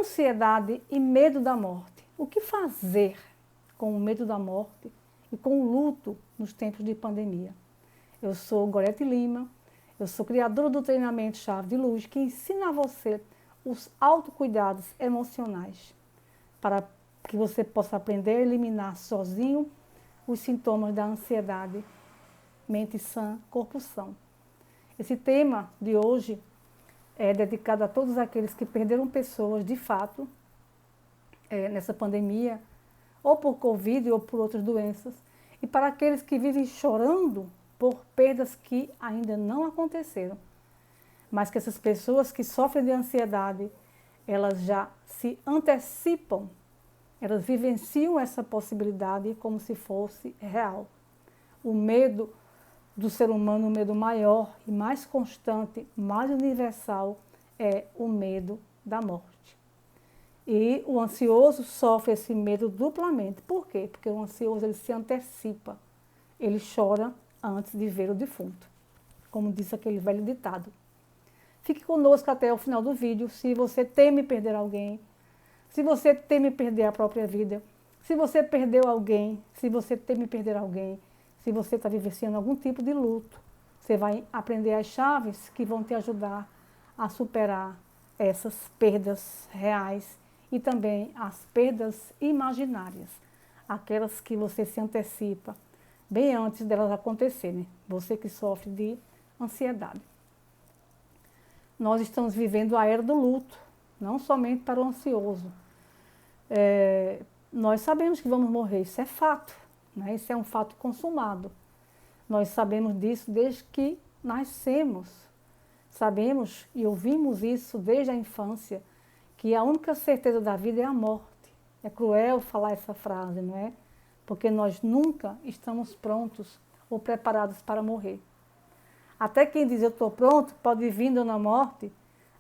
Ansiedade e medo da morte. O que fazer com o medo da morte e com o luto nos tempos de pandemia? Eu sou Gorete Lima, eu sou criadora do treinamento Chave de Luz, que ensina a você os autocuidados emocionais para que você possa aprender a eliminar sozinho os sintomas da ansiedade, mente sã, corpo são. Esse tema de hoje é dedicado a todos aqueles que perderam pessoas de fato nessa pandemia, ou por Covid ou por outras doenças, e para aqueles que vivem chorando por perdas que ainda não aconteceram, mas que essas pessoas que sofrem de ansiedade, elas já se antecipam, elas vivenciam essa possibilidade como se fosse real. O medo do ser humano, o medo maior e mais constante, mais universal, é o medo da morte. E o ansioso sofre esse medo duplamente. Por quê? Porque o ansioso ele se antecipa, ele chora antes de ver o defunto, como diz aquele velho ditado. Fique conosco até o final do vídeo. Se você teme perder alguém, se você teme perder a própria vida, se você perdeu alguém, se você teme perder alguém, se você está vivenciando algum tipo de luto, você vai aprender as chaves que vão te ajudar a superar essas perdas reais e também as perdas imaginárias, aquelas que você se antecipa bem antes delas acontecerem, você que sofre de ansiedade. Nós estamos vivendo a era do luto, não somente para o ansioso. Nós sabemos que vamos morrer, isso é fato. Isso é um fato consumado. Nós sabemos disso desde que nascemos. Sabemos e ouvimos isso desde a infância, que a única certeza da vida é a morte. É cruel falar essa frase, não é? Porque nós nunca estamos prontos ou preparados para morrer. Até quem diz eu estou pronto, pode vir dona morte,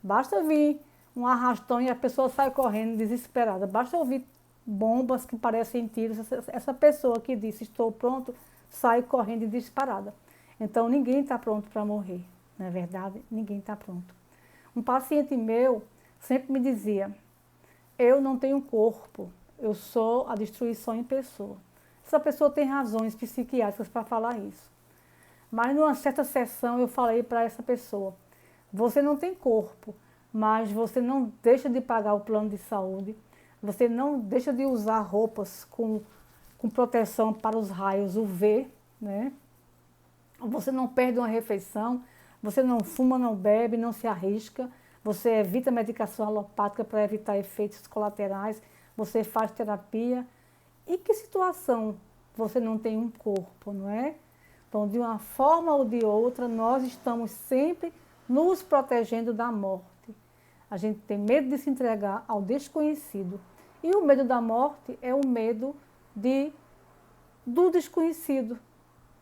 basta vir um arrastão e a pessoa sai correndo desesperada. Basta ouvir bombas que parecem tiros, essa pessoa que disse estou pronto, sai correndo e disparada. Então ninguém está pronto para morrer, não é verdade? Ninguém está pronto. Um paciente meu sempre me dizia, eu não tenho corpo, eu sou a destruição em pessoa. Essa pessoa tem razões psiquiátricas para falar isso. Mas numa certa sessão eu falei para essa pessoa, você não tem corpo, mas você não deixa de pagar o plano de saúde, você não deixa de usar roupas com proteção para os raios UV, né? Você não perde uma refeição, você não fuma, não bebe, não se arrisca, você evita medicação alopática para evitar efeitos colaterais, você faz terapia. Em que situação você não tem um corpo, não é? Então, de uma forma ou de outra, nós estamos sempre nos protegendo da morte. A gente tem medo de se entregar ao desconhecido. E o medo da morte é o medo do desconhecido.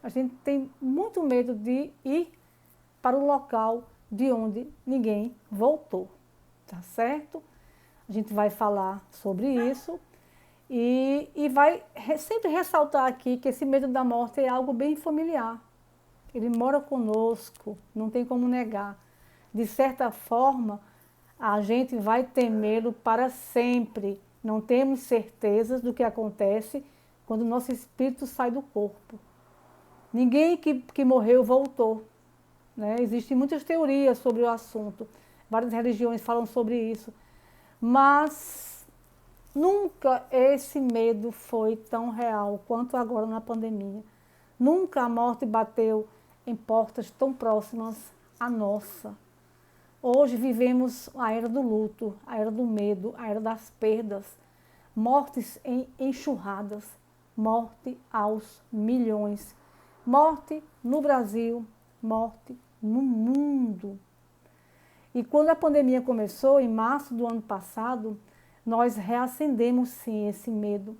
A gente tem muito medo de ir para o local de onde ninguém voltou, tá certo? A gente vai falar sobre isso e vai sempre ressaltar aqui que esse medo da morte é algo bem familiar. Ele mora conosco, não tem como negar. De certa forma, a gente vai temê-lo para sempre. Não temos certezas do que acontece quando o nosso espírito sai do corpo. Ninguém que morreu voltou, né? Existem muitas teorias sobre o assunto. Várias religiões falam sobre isso. Mas nunca esse medo foi tão real quanto agora na pandemia. Nunca a morte bateu em portas tão próximas à nossa. Hoje vivemos a era do luto, a era do medo, a era das perdas, mortes em enxurradas, morte aos milhões, morte no Brasil, morte no mundo. E quando a pandemia começou, em março do ano passado, nós reacendemos sim esse medo.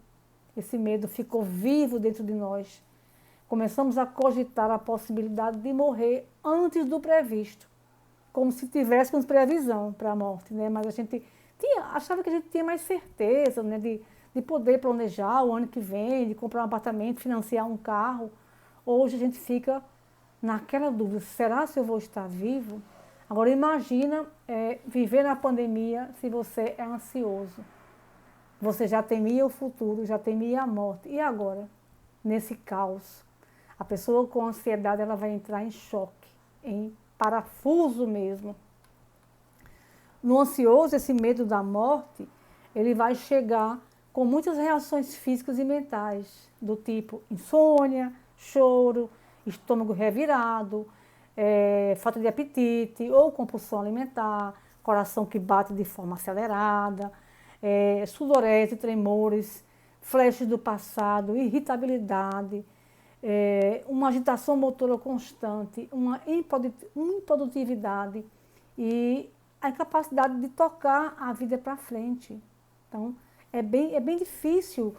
Esse medo ficou vivo dentro de nós. Começamos a cogitar a possibilidade de morrer antes do previsto, como se tivéssemos previsão para a morte, né? Mas a gente achava que a gente tinha mais certeza, né? De poder planejar o ano que vem, de comprar um apartamento, financiar um carro. Hoje a gente fica naquela dúvida, será se eu vou estar vivo? Agora imagina viver na pandemia se você é ansioso. Você já temia o futuro, já temia a morte. E agora, nesse caos? A pessoa com ansiedade ela vai entrar em choque, em parafuso mesmo. No ansioso, esse medo da morte, ele vai chegar com muitas reações físicas e mentais, do tipo insônia, choro, estômago revirado, falta de apetite ou compulsão alimentar, coração que bate de forma acelerada, sudorese, tremores, flashes do passado, irritabilidade, uma agitação motora constante, uma improdutividade e a incapacidade de tocar a vida para frente. Então, é bem difícil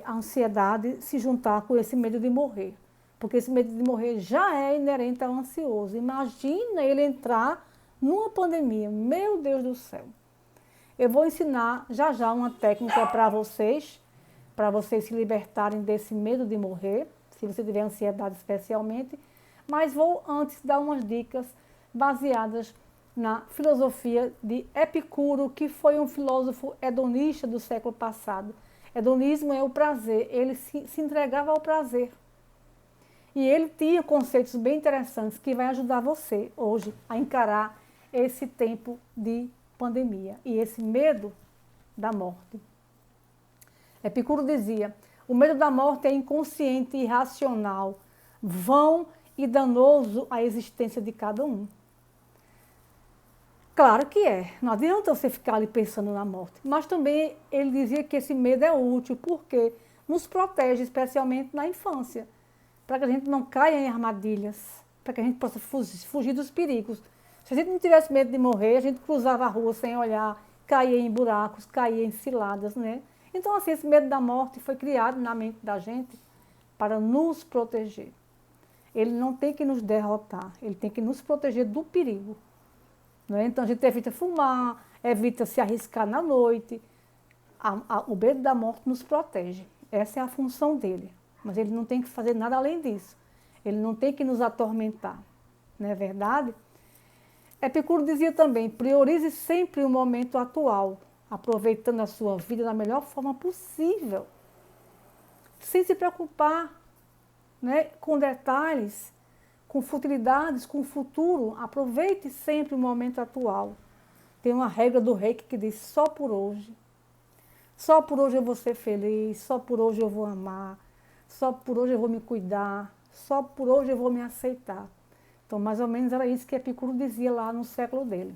a ansiedade se juntar com esse medo de morrer, porque esse medo de morrer já é inerente ao ansioso. Imagina ele entrar numa pandemia, meu Deus do céu. Eu vou ensinar já uma técnica para vocês se libertarem desse medo de morrer, se você tiver ansiedade especialmente, mas vou antes dar umas dicas baseadas na filosofia de Epicuro, que foi um filósofo hedonista do século passado. Hedonismo é o prazer, ele se entregava ao prazer. E ele tinha conceitos bem interessantes que vai ajudar você hoje a encarar esse tempo de pandemia e esse medo da morte. Epicuro dizia: o medo da morte é inconsciente e irracional, vão e danoso à existência de cada um. Claro que é, não adianta você ficar ali pensando na morte, mas também ele dizia que esse medo é útil, porque nos protege, especialmente na infância, para que a gente não caia em armadilhas, para que a gente possa fugir dos perigos. Se a gente não tivesse medo de morrer, a gente cruzava a rua sem olhar, caía em buracos, caía em ciladas, né? Então, assim, esse medo da morte foi criado na mente da gente para nos proteger. Ele não tem que nos derrotar, ele tem que nos proteger do perigo. Não é? Então, a gente evita fumar, evita se arriscar na noite. O medo da morte nos protege. Essa é a função dele. Mas ele não tem que fazer nada além disso. Ele não tem que nos atormentar. Não é verdade? Epicuro dizia também: priorize sempre o momento atual, aproveitando a sua vida da melhor forma possível, sem se preocupar, né, com detalhes, com futilidades, com o futuro. Aproveite sempre o momento atual. Tem uma regra do Reiki que diz: só por hoje. Só por hoje eu vou ser feliz, só por hoje eu vou amar, só por hoje eu vou me cuidar, só por hoje eu vou me aceitar. Então, mais ou menos era isso que Epicuro dizia lá no século dele.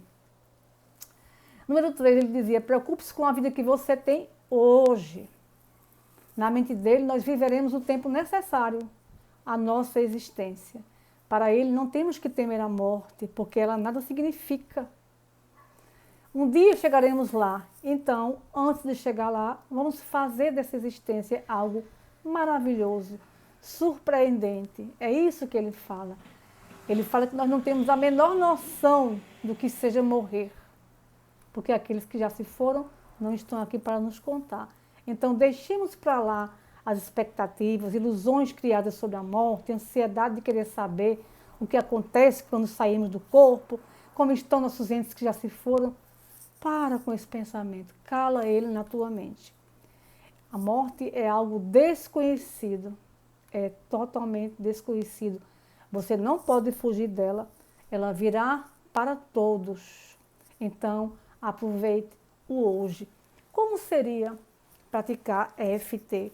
Número 3, ele dizia: preocupe-se com a vida que você tem hoje. Na mente dele, nós viveremos o tempo necessário à nossa existência. Para ele, não temos que temer a morte, porque ela nada significa. Um dia chegaremos lá, então, antes de chegar lá, vamos fazer dessa existência algo maravilhoso, surpreendente. É isso que ele fala. Ele fala que nós não temos a menor noção do que seja morrer, porque aqueles que já se foram não estão aqui para nos contar. Então, deixemos para lá as expectativas, ilusões criadas sobre a morte, a ansiedade de querer saber o que acontece quando saímos do corpo, como estão nossos entes que já se foram. Para com esse pensamento, cala ele na tua mente. A morte é algo desconhecido, é totalmente desconhecido. Você não pode fugir dela, ela virá para todos. Então, aproveite o hoje. Como seria praticar EFT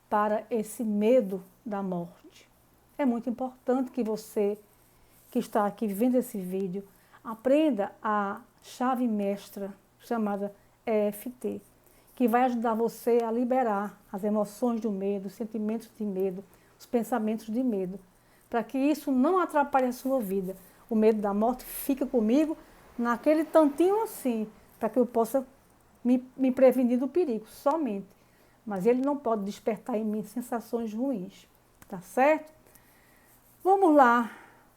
para esse medo da morte? É muito importante que você, que está aqui vendo esse vídeo, aprenda a chave mestra chamada EFT, que vai ajudar você a liberar as emoções do medo, os sentimentos de medo, os pensamentos de medo, para que isso não atrapalhe a sua vida. O medo da morte fica comigo naquele tantinho assim, para que eu possa me prevenir do perigo, somente. Mas ele não pode despertar em mim sensações ruins, tá certo? Vamos lá.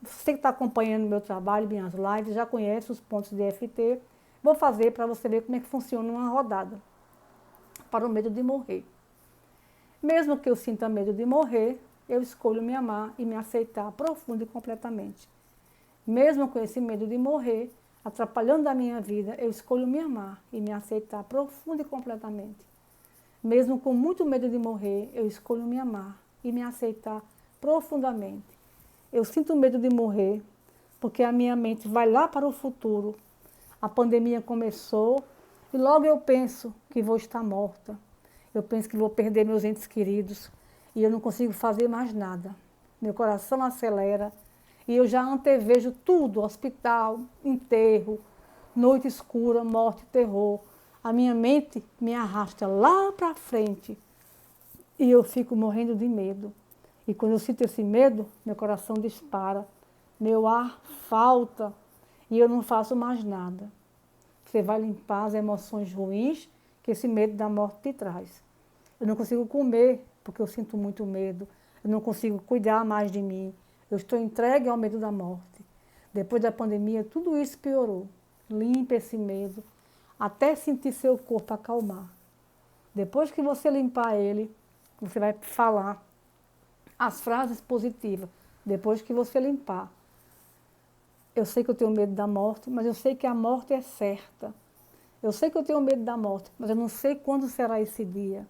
Você que está acompanhando meu trabalho, minhas lives, já conhece os pontos de EFT. Vou fazer para você ver como é que funciona uma rodada para o medo de morrer. Mesmo que eu sinta medo de morrer, eu escolho me amar e me aceitar profunda e completamente. Mesmo com esse medo de morrer, atrapalhando a minha vida, eu escolho me amar e me aceitar profunda e completamente. Mesmo com muito medo de morrer, eu escolho me amar e me aceitar profundamente. Eu sinto medo de morrer, porque a minha mente vai lá para o futuro. A pandemia começou e logo eu penso que vou estar morta. Eu penso que vou perder meus entes queridos e eu não consigo fazer mais nada. Meu coração acelera e eu já antevejo tudo, hospital, enterro, noite escura, morte, terror. A minha mente me arrasta lá para frente e eu fico morrendo de medo. E quando eu sinto esse medo, meu coração dispara, meu ar falta e eu não faço mais nada. Você vai limpar as emoções ruins que esse medo da morte te traz. Eu não consigo comer porque eu sinto muito medo. Eu não consigo cuidar mais de mim. Eu estou entregue ao medo da morte. Depois da pandemia, tudo isso piorou. Limpe esse medo até sentir seu corpo acalmar. Depois que você limpar ele, você vai falar as frases positivas. Depois que você limpar. Eu sei que eu tenho medo da morte, mas eu sei que a morte é certa. Eu sei que eu tenho medo da morte, mas eu não sei quando será esse dia.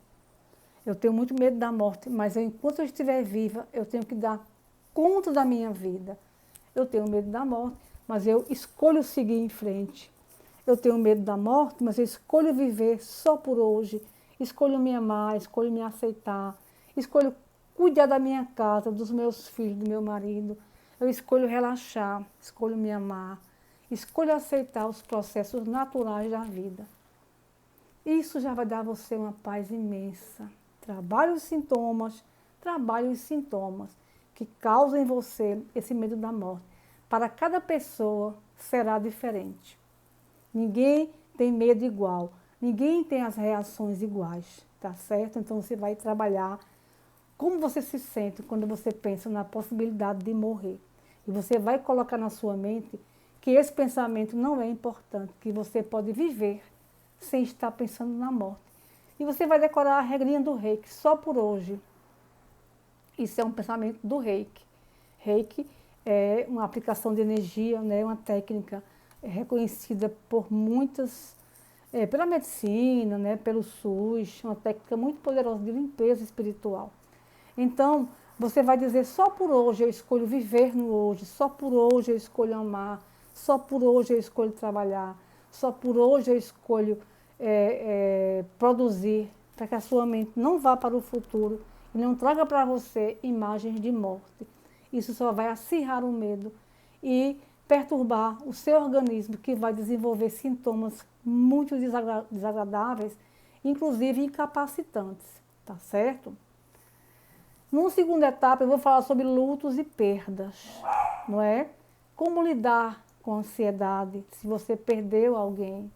Eu tenho muito medo da morte, mas enquanto eu estiver viva, eu tenho que dar conta da minha vida. Eu tenho medo da morte, mas eu escolho seguir em frente. Eu tenho medo da morte, mas eu escolho viver só por hoje. Escolho me amar, escolho me aceitar. Escolho cuidar da minha casa, dos meus filhos, do meu marido. Eu escolho relaxar, escolho me amar. Escolho aceitar os processos naturais da vida. Isso já vai dar a você uma paz imensa. Trabalhe os sintomas que causam em você esse medo da morte. Para cada pessoa será diferente. Ninguém tem medo igual, ninguém tem as reações iguais, tá certo? Então você vai trabalhar como você se sente quando você pensa na possibilidade de morrer. E você vai colocar na sua mente que esse pensamento não é importante, que você pode viver sem estar pensando na morte. E você vai decorar a regrinha do Reiki só por hoje. Isso é um pensamento do Reiki. Reiki é uma aplicação de energia, né, uma técnica reconhecida por muitas, pela medicina, né, pelo SUS, uma técnica muito poderosa de limpeza espiritual. Então, você vai dizer, só por hoje eu escolho viver no hoje, só por hoje eu escolho amar, só por hoje eu escolho trabalhar, só por hoje eu escolho produzir, para que a sua mente não vá para o futuro e não traga para você imagens de morte. Isso só vai acirrar o medo e perturbar o seu organismo, que vai desenvolver sintomas muito desagradáveis, inclusive incapacitantes, tá certo? Numa segunda etapa, eu vou falar sobre lutos e perdas, não é? Como lidar com a ansiedade se você perdeu alguém.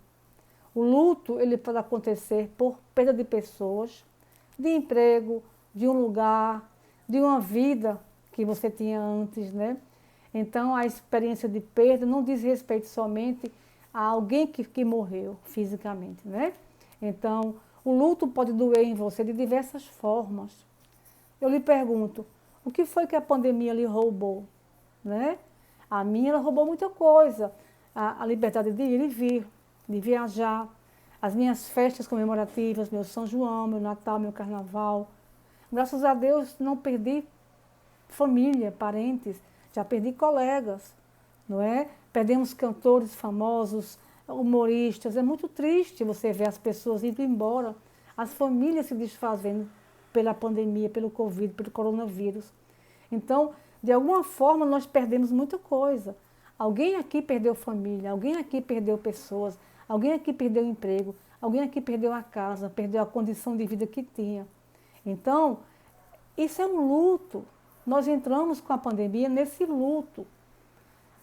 O luto, ele pode acontecer por perda de pessoas, de emprego, de um lugar, de uma vida que você tinha antes, né? Então, a experiência de perda não diz respeito somente a alguém que morreu fisicamente, né? Então, o luto pode doer em você de diversas formas. Eu lhe pergunto, o que foi que a pandemia lhe roubou, né? A minha, ela roubou muita coisa. A liberdade de ir e vir, de viajar, as minhas festas comemorativas, meu São João, meu Natal, meu Carnaval. Graças a Deus, não perdi família, parentes, já perdi colegas, não é? Perdemos cantores famosos, humoristas. É muito triste você ver as pessoas indo embora, as famílias se desfazendo pela pandemia, pelo Covid, pelo coronavírus. Então, de alguma forma, nós perdemos muita coisa. Alguém aqui perdeu família, alguém aqui perdeu pessoas, alguém aqui perdeu emprego, alguém aqui perdeu a casa, perdeu a condição de vida que tinha. Então, isso é um luto. Nós entramos com a pandemia nesse luto.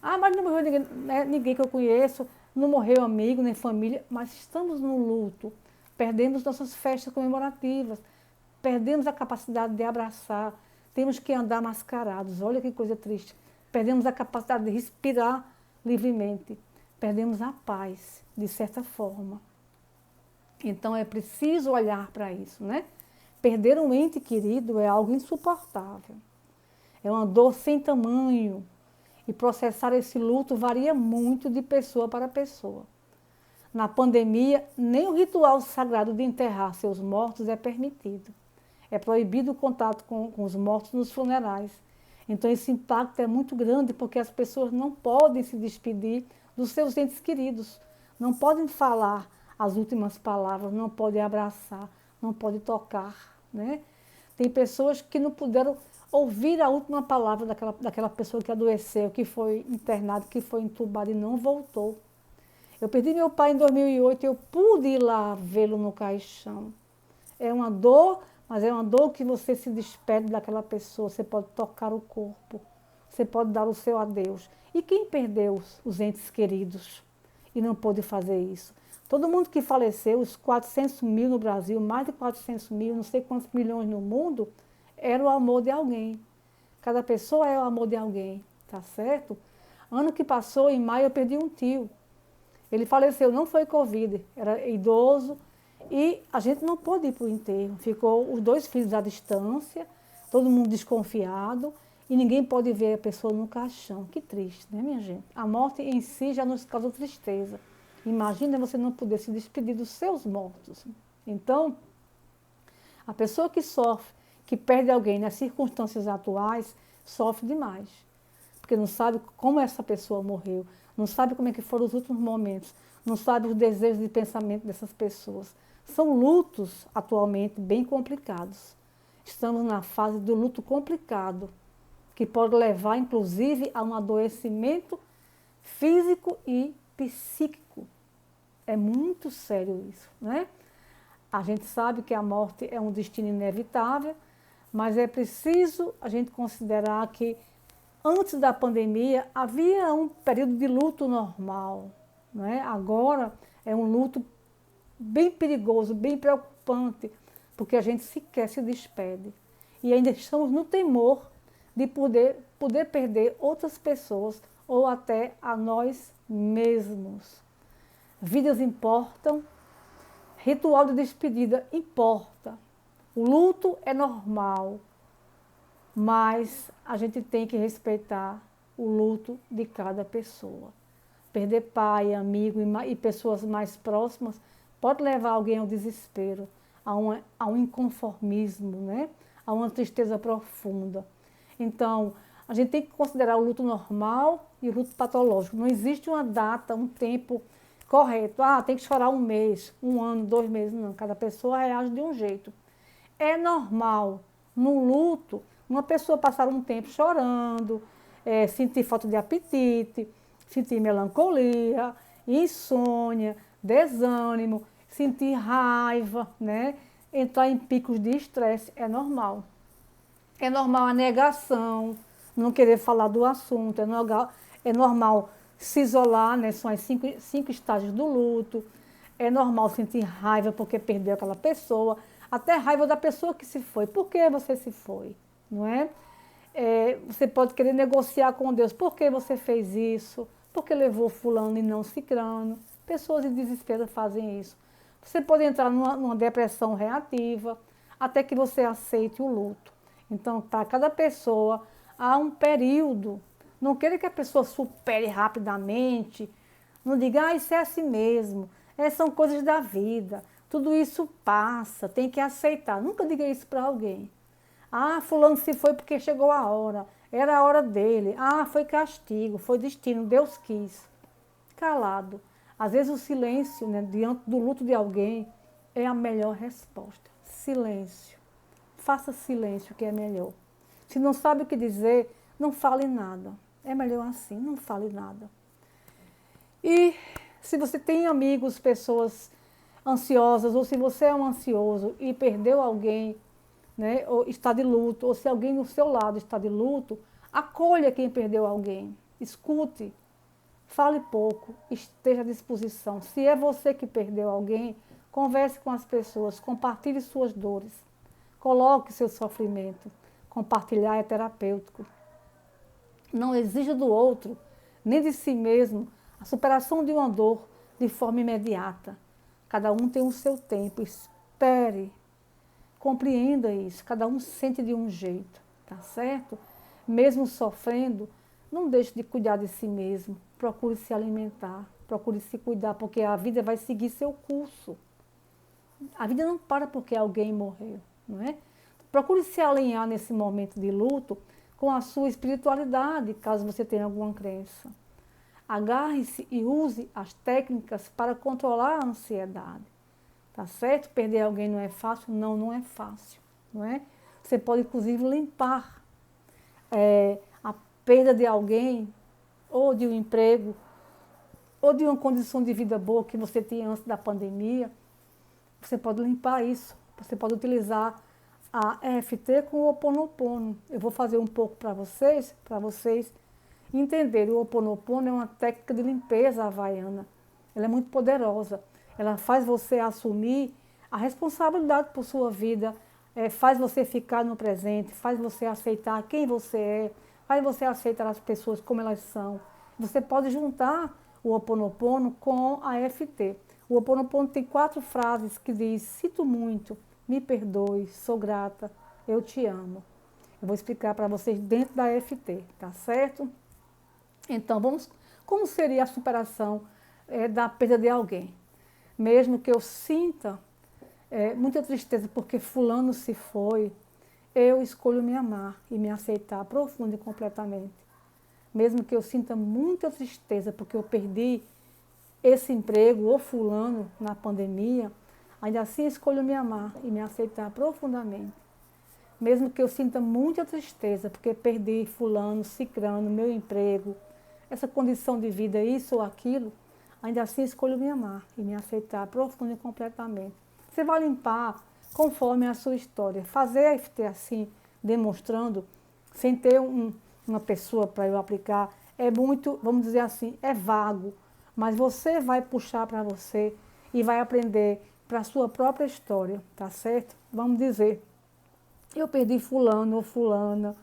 Ah, mas não morreu ninguém, né, ninguém que eu conheço, não morreu amigo nem família, mas estamos no luto. Perdemos nossas festas comemorativas, perdemos a capacidade de abraçar, temos que andar mascarados, olha que coisa triste. Perdemos a capacidade de respirar livremente, perdemos a paz, de certa forma. Então é preciso olhar para isso, né? Perder um ente querido é algo insuportável, é uma dor sem tamanho. E processar esse luto varia muito de pessoa para pessoa. Na pandemia, nem o ritual sagrado de enterrar seus mortos é permitido. É proibido o contato com os mortos nos funerais. Então, esse impacto é muito grande porque as pessoas não podem se despedir dos seus entes queridos, não podem falar as últimas palavras, não podem abraçar, não podem tocar, né? Tem pessoas que não puderam ouvir a última palavra daquela pessoa que adoeceu, que foi internada, que foi entubada e não voltou. Eu perdi meu pai em 2008 e eu pude ir lá vê-lo no caixão. É uma dor, mas é uma dor que você se despede daquela pessoa, você pode tocar o corpo, você pode dar o seu adeus. E quem perdeu os entes queridos e não pôde fazer isso? Todo mundo que faleceu, os 400 mil no Brasil, mais de 400 mil, não sei quantos milhões no mundo, era o amor de alguém. Cada pessoa é o amor de alguém, tá certo? Ano que passou, em maio, eu perdi um tio. Ele faleceu, não foi Covid, era idoso, e a gente não pôde ir para o enterro. Ficou os 2 filhos à distância, todo mundo desconfiado, e ninguém pode ver a pessoa no caixão. Que triste, né, minha gente? A morte em si já nos causa tristeza. Imagina você não poder se despedir dos seus mortos. Então, a pessoa que sofre, que perde alguém nas circunstâncias atuais, sofre demais. Porque não sabe como essa pessoa morreu, não sabe como é que foram os últimos momentos, não sabe os desejos e pensamentos dessas pessoas. São lutos, atualmente, bem complicados. Estamos na fase do luto complicado, que pode levar, inclusive, a um adoecimento físico e psíquico. É muito sério isso, né? A gente sabe que a morte é um destino inevitável, mas é preciso a gente considerar que antes da pandemia havia um período de luto normal, né? Agora é um luto bem perigoso, bem preocupante, porque a gente sequer se despede. E ainda estamos no temor de poder perder outras pessoas ou até a nós mesmos. Vidas importam, ritual de despedida importa. O luto é normal, mas a gente tem que respeitar o luto de cada pessoa. Perder pai, amigo e pessoas mais próximas pode levar alguém ao desespero, a um inconformismo, né? A uma tristeza profunda. Então, a gente tem que considerar o luto normal e o luto patológico. Não existe uma data, um tempo correto. Ah, tem que chorar 1 mês, 1 ano, 2 meses. Não, cada pessoa reage de um jeito. É normal, no luto, uma pessoa passar um tempo chorando, sentir falta de apetite, sentir melancolia, insônia, desânimo, sentir raiva, né? Entrar em picos de estresse, é normal. É normal a negação, não querer falar do assunto, é normal se isolar, né? São as 5 estágios do luto. É normal sentir raiva porque perdeu aquela pessoa, até raiva da pessoa que se foi. Por que você se foi? Não é? Você pode querer negociar com Deus. Por que você fez isso? Por que levou fulano e não cicrano? Pessoas em desespero fazem isso. Você pode entrar numa depressão reativa, até que você aceite o luto. Então, para cada pessoa, há um período. Não queira que a pessoa supere rapidamente. Não diga, isso é assim mesmo. São coisas da vida. Tudo isso passa, tem que aceitar. Nunca diga isso para alguém. Ah, fulano se foi porque chegou a hora. Era a hora dele. Ah, foi castigo, foi destino, Deus quis. Calado. Às vezes o silêncio, né, diante do luto de alguém, é a melhor resposta. Silêncio. Faça silêncio, que é melhor. Se não sabe o que dizer, não fale nada. É melhor assim, não fale nada. E se você tem amigos, pessoas ansiosas, ou se você é um ansioso e perdeu alguém, né, ou está de luto, ou se alguém do seu lado está de luto, acolha quem perdeu alguém. Escute. Fale pouco, esteja à disposição. Se é você que perdeu alguém, converse com as pessoas, compartilhe suas dores, coloque seu sofrimento. Compartilhar é terapêutico. Não exija do outro, nem de si mesmo, a superação de uma dor de forma imediata. Cada um tem o seu tempo, espere, compreenda isso, cada um sente de um jeito, tá certo? Mesmo sofrendo, não deixe de cuidar de si mesmo. Procure se alimentar, procure se cuidar, porque a vida vai seguir seu curso. A vida não para porque alguém morreu, não é? Procure se alinhar nesse momento de luto com a sua espiritualidade, caso você tenha alguma crença. Agarre-se e use as técnicas para controlar a ansiedade. Tá certo? Perder alguém não é fácil? Não, não é fácil, não é? Você pode, inclusive, limpar a perda de alguém, ou de um emprego, ou de uma condição de vida boa que você tinha antes da pandemia. Você pode limpar isso. Você pode utilizar a EFT com o Ho Oponopono. Eu vou fazer um pouco para vocês entenderem. O Ho Oponopono é uma técnica de limpeza havaiana. Ela é muito poderosa. Ela faz você assumir a responsabilidade por sua vida, faz você ficar no presente, faz você aceitar quem você é, faz você aceitar as pessoas como elas são. Você pode juntar o Ho Oponopono com a EFT. O Ho Oponopono tem 4 frases que diz: sinto muito, me perdoe, sou grata, eu te amo. Eu vou explicar para vocês dentro da EFT, tá certo? Então, como seria a superação da perda de alguém? Mesmo que eu sinta muita tristeza porque fulano se foi, eu escolho me amar e me aceitar profunda e completamente. Mesmo que eu sinta muita tristeza porque eu perdi esse emprego ou fulano na pandemia, ainda assim escolho me amar e me aceitar profundamente. Mesmo que eu sinta muita tristeza porque perdi fulano, cicrano, meu emprego, essa condição de vida, isso ou aquilo, ainda assim escolho me amar e me aceitar profundamente e completamente. Você vai limpar conforme a sua história. Fazer a FT assim, demonstrando, sem ter uma pessoa para eu aplicar, é muito, vamos dizer assim, é vago. Mas você vai puxar para você e vai aprender para a sua própria história, tá certo? Vamos dizer, eu perdi fulano ou fulana,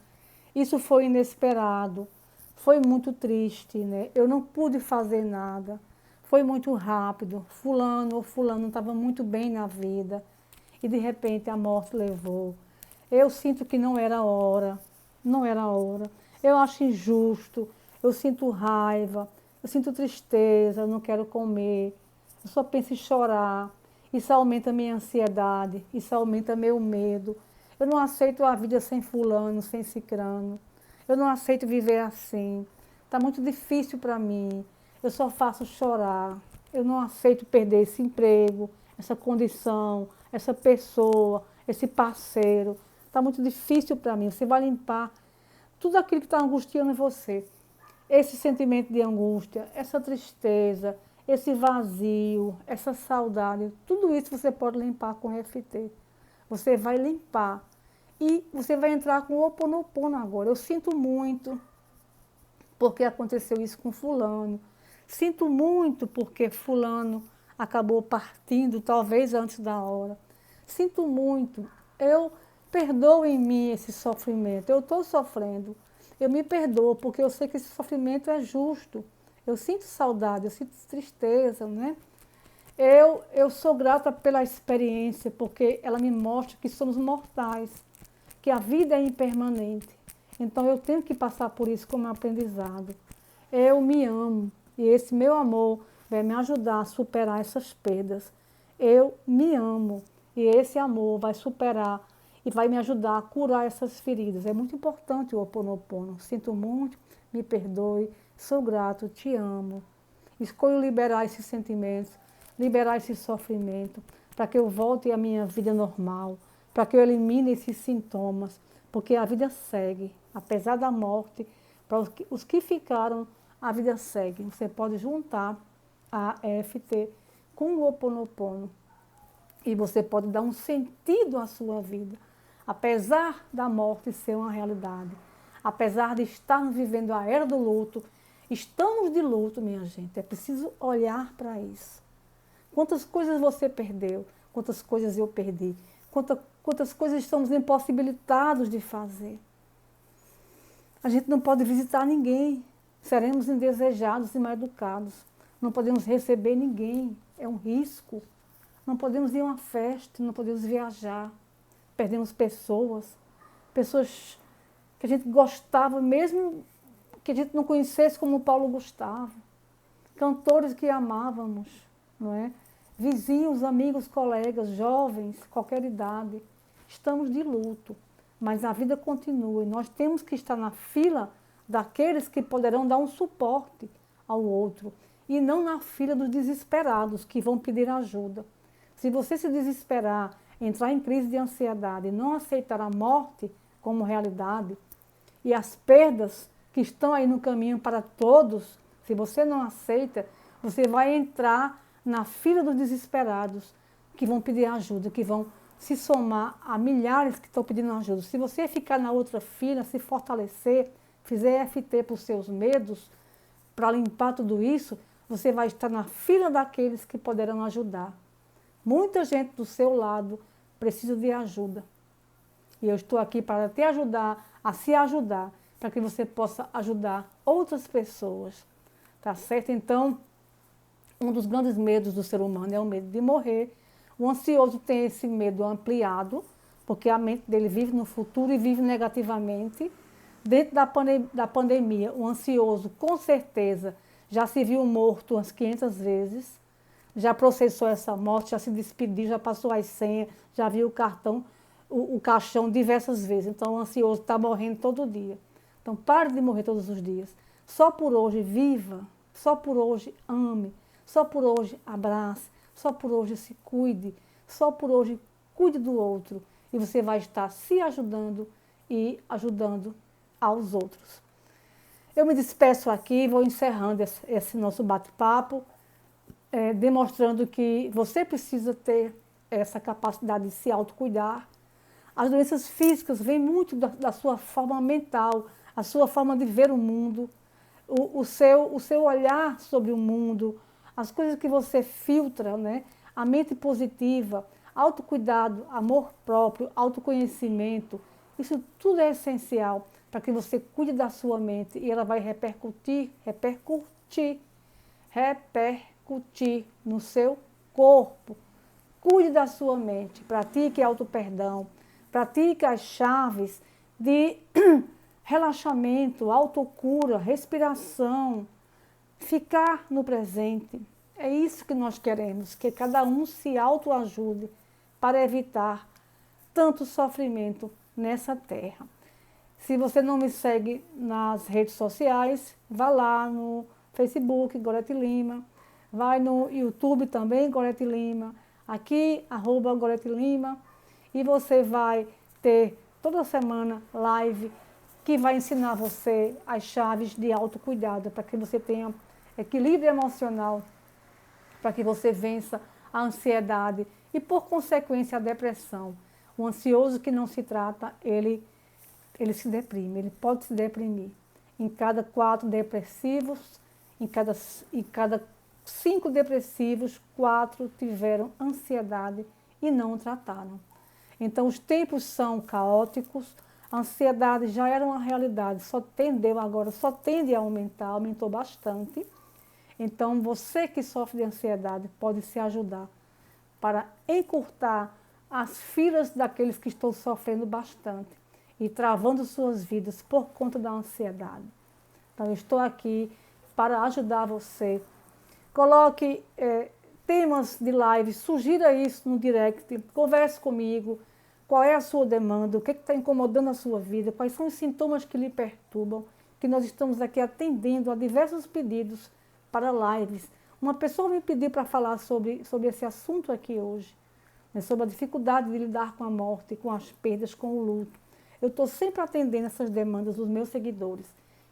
isso foi inesperado, foi muito triste, né? Eu não pude fazer nada, foi muito rápido, fulano ou fulano estava muito bem na vida e de repente a morte levou. Eu sinto que não era hora, não era hora. Eu acho injusto, eu sinto raiva, eu sinto tristeza, eu não quero comer, eu só penso em chorar. Isso aumenta a minha ansiedade, isso aumenta meu medo. Eu não aceito a vida sem fulano, sem cicrano. Eu não aceito viver assim. Está muito difícil para mim. Eu só faço chorar. Eu não aceito perder esse emprego, essa condição, essa pessoa, esse parceiro. Está muito difícil para mim. Você vai limpar tudo aquilo que está angustiando você. Esse sentimento de angústia, essa tristeza, esse vazio, essa saudade, tudo isso você pode limpar com EFT. Você vai limpar e você vai entrar com o Ho Oponopono agora. Eu sinto muito porque aconteceu isso com fulano. Sinto muito porque fulano acabou partindo, talvez antes da hora. Sinto muito. Eu perdoo em mim esse sofrimento. Eu estou sofrendo. Eu me perdoo porque eu sei que esse sofrimento é justo. Eu sinto saudade, eu sinto tristeza, né? Eu sou grata pela experiência, porque ela me mostra que somos mortais, que a vida é impermanente. Então eu tenho que passar por isso como aprendizado. Eu me amo e esse meu amor vai me ajudar a superar essas perdas. Eu me amo e esse amor vai superar e vai me ajudar a curar essas feridas. É muito importante o Ho Oponopono. Sinto muito, me perdoe, sou grato, te amo. Escolho liberar esses sentimentos, liberar esse sofrimento, para que eu volte à minha vida normal, para que eu elimine esses sintomas, porque a vida segue, apesar da morte, para os que ficaram, a vida segue. Você pode juntar a EFT com o Ho Oponopono e você pode dar um sentido à sua vida, apesar da morte ser uma realidade, apesar de estarmos vivendo a era do luto. Estamos de luto, minha gente, é preciso olhar para isso. Quantas coisas você perdeu, quantas coisas eu perdi, quantas coisas estamos impossibilitados de fazer. A gente não pode visitar ninguém, seremos indesejados e mal educados. Não podemos receber ninguém, é um risco. Não podemos ir a uma festa, não podemos viajar. Perdemos pessoas que a gente gostava mesmo que a gente não conhecesse como Paulo Gustavo, cantores que amávamos, não é? Vizinhos, amigos, colegas, jovens, qualquer idade. Estamos de luto, mas a vida continua e nós temos que estar na fila daqueles que poderão dar um suporte ao outro e não na fila dos desesperados que vão pedir ajuda. Se você se desesperar, entrar em crise de ansiedade e não aceitar a morte como realidade e as perdas que estão aí no caminho para todos, se você não aceita, você vai entrar na fila dos desesperados que vão pedir ajuda, que vão se somar a milhares que estão pedindo ajuda. Se você ficar na outra fila, se fortalecer, fizer EFT para os seus medos, para limpar tudo isso, você vai estar na fila daqueles que poderão ajudar. Muita gente do seu lado precisa de ajuda. E eu estou aqui para te ajudar a se ajudar, para que você possa ajudar outras pessoas. Tá certo? Então, um dos grandes medos do ser humano é o medo de morrer. O ansioso tem esse medo ampliado, porque a mente dele vive no futuro e vive negativamente. Dentro da pandemia, o ansioso, com certeza, já se viu morto umas 500 vezes, já processou essa morte, já se despediu, já passou as senhas, já viu o caixão diversas vezes. Então, o ansioso está morrendo todo dia. Então, pare de morrer todos os dias. Só por hoje, viva. Só por hoje, ame. Só por hoje, abrace. Só por hoje, se cuide. Só por hoje, cuide do outro. E você vai estar se ajudando e ajudando aos outros. Eu me despeço aqui, vou encerrando esse nosso bate-papo, demonstrando que você precisa ter essa capacidade de se autocuidar. As doenças físicas vêm muito da sua forma mental, a sua forma de ver o mundo, o seu olhar sobre o mundo, as coisas que você filtra, né? A mente positiva, autocuidado, amor próprio, autoconhecimento, isso tudo é essencial para que você cuide da sua mente e ela vai repercutir no seu corpo. Cuide da sua mente, pratique auto-perdão, pratique as chaves de relaxamento, autocura, respiração, ficar no presente. É isso que nós queremos, que cada um se autoajude para evitar tanto sofrimento nessa terra. Se você não me segue nas redes sociais, vá lá no Facebook, Gorete Lima, vai no YouTube também, Gorete Lima, aqui, @Gorete Lima, e você vai ter toda semana live que vai ensinar você as chaves de autocuidado, para que você tenha equilíbrio emocional, para que você vença a ansiedade e, por consequência, a depressão. O ansioso que não se trata, ele se deprime, ele pode se deprimir. Em cada 4 depressivos, em cada 5 depressivos, 4 tiveram ansiedade e não trataram. Então, os tempos são caóticos, a ansiedade já era uma realidade, só tende a aumentar, aumentou bastante. Então, você que sofre de ansiedade pode se ajudar para encurtar as filas daqueles que estão sofrendo bastante e travando suas vidas por conta da ansiedade. Então, eu estou aqui para ajudar você. Coloque temas de live, sugira isso no direct, converse comigo, qual é a sua demanda, o que está incomodando a sua vida, quais são os sintomas que lhe perturbam, que nós estamos aqui atendendo a diversos pedidos para lives. Uma pessoa me pediu para falar sobre esse assunto aqui hoje, né, sobre a dificuldade de lidar com a morte, com as perdas, com o luto. Eu estou sempre atendendo essas demandas dos meus seguidores,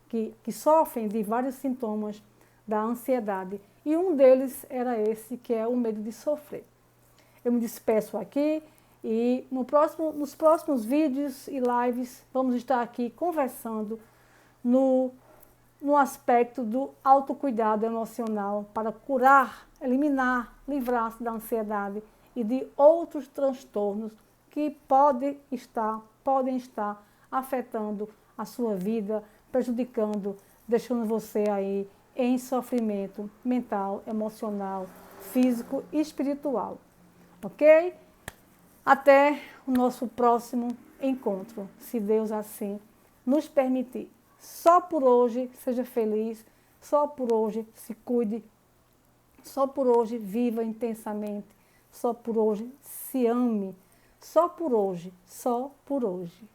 que sofrem de vários sintomas da ansiedade. E um deles era esse, que é o medo de sofrer. Eu me despeço aqui e nos próximos vídeos e lives vamos estar aqui conversando no aspecto do autocuidado emocional para curar, eliminar, livrar-se da ansiedade e de outros transtornos que podem estar afetando a sua vida, prejudicando, deixando você aí em sofrimento mental, emocional, físico e espiritual. Ok? Até o nosso próximo encontro, se Deus assim nos permitir. Só por hoje seja feliz, só por hoje se cuide, só por hoje viva intensamente, só por hoje se ame, só por hoje, só por hoje.